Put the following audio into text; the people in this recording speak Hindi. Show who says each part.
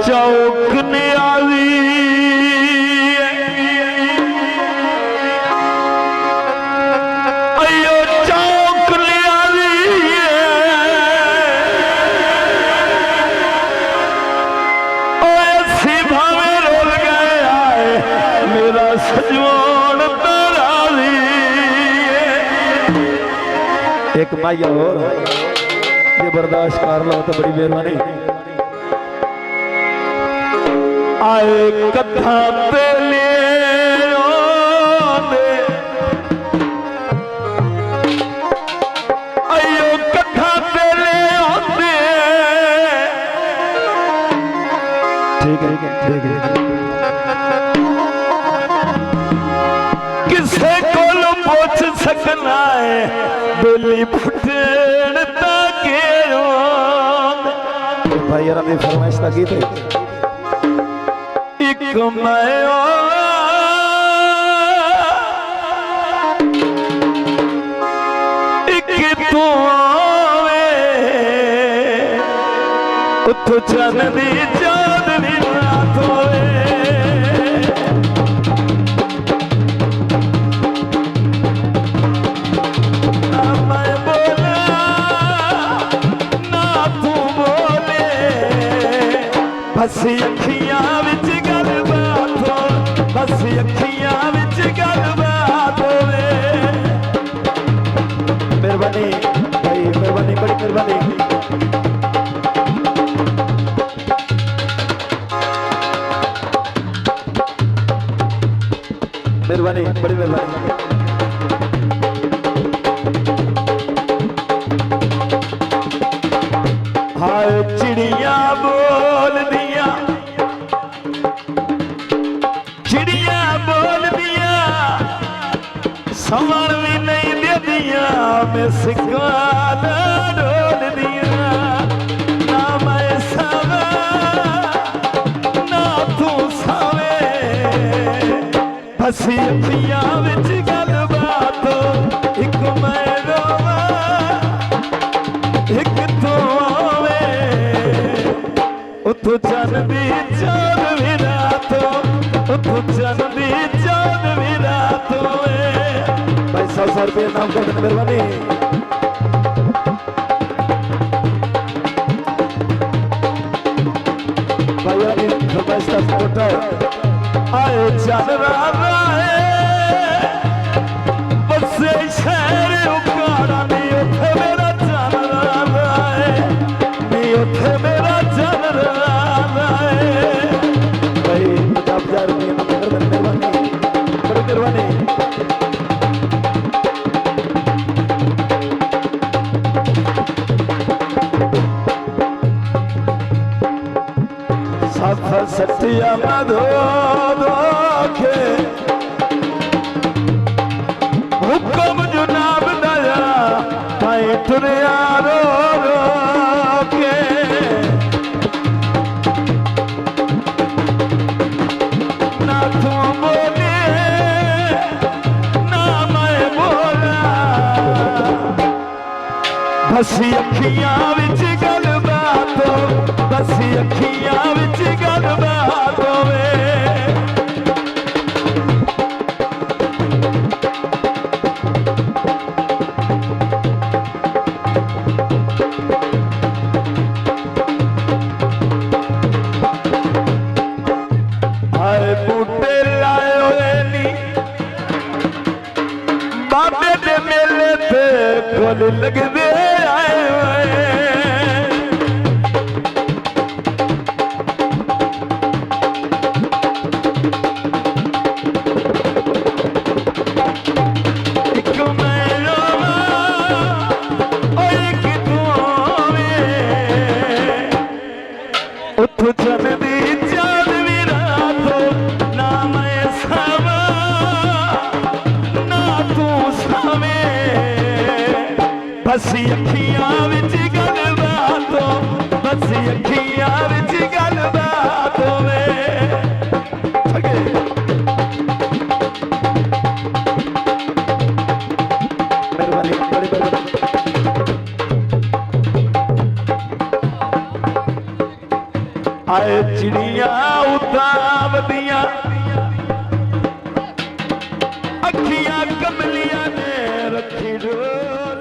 Speaker 1: चौक न्याली अयो चौक न्याली ऐसी भावे रोल गए आए मेरा सजवान तराली। एक माया और ये बर्दाश्त कर लो तो बड़ी मेहरबानी। आए कथा ते ले अयो कथा ते ले ठीक है किसे को पूछ सकना है बोली फुटन ताके भाई यार अपनी फरमाइश का गीत है एक मैं एक तू उठ चांदनी चांदनी रात होवे ना मैं बोला ना तू बोले बस अखियां विच गलबात हो बस अखियां विच गलबात होवे। मेहरबानी भाई मेहरबानी बड़ी मेहरबानी। मेहरबानी बड़ी मेहरबानी। हाय चिड़िया बोल दिया चिड़िया बोल दिया समर भी नहीं दे दिया मैं सिकवाना डोल दिया ना मैं सावा ना तू सावे हसी अखियां विच गलबात एक मैं रोवा एक तू आवे उतो चांदनी चांदनी रात उतो चांदनी चांदनी रात भाई 100 रुपये नाम कर देना मेहरबानी। भाई यानी फरमाइश का फोटो आए चल रहा है बस शहर उकाड़ा नहीं उठे मेरा चल रहा है नहीं उठे मेरा चल रहा है भाई 50,000 रुपये मेहरबानी बड़ी मेहरबानी। सत्या मधो दोखे हुक्म जुनाब दया भाई तुरिया रो रो के ना तू बोले ना मैं बोला हसी अखियां विच गलबात बस अखियां विच गलबात होवे। हाय बूटे लायो नी बाबे दे मेले ते गोल लगदे आए होए बसी अखियां विच गलबात बसी अखियां विच गलबात होवे। आए चिड़िया उताब दिया अखियां कमलिया ने रखी डोर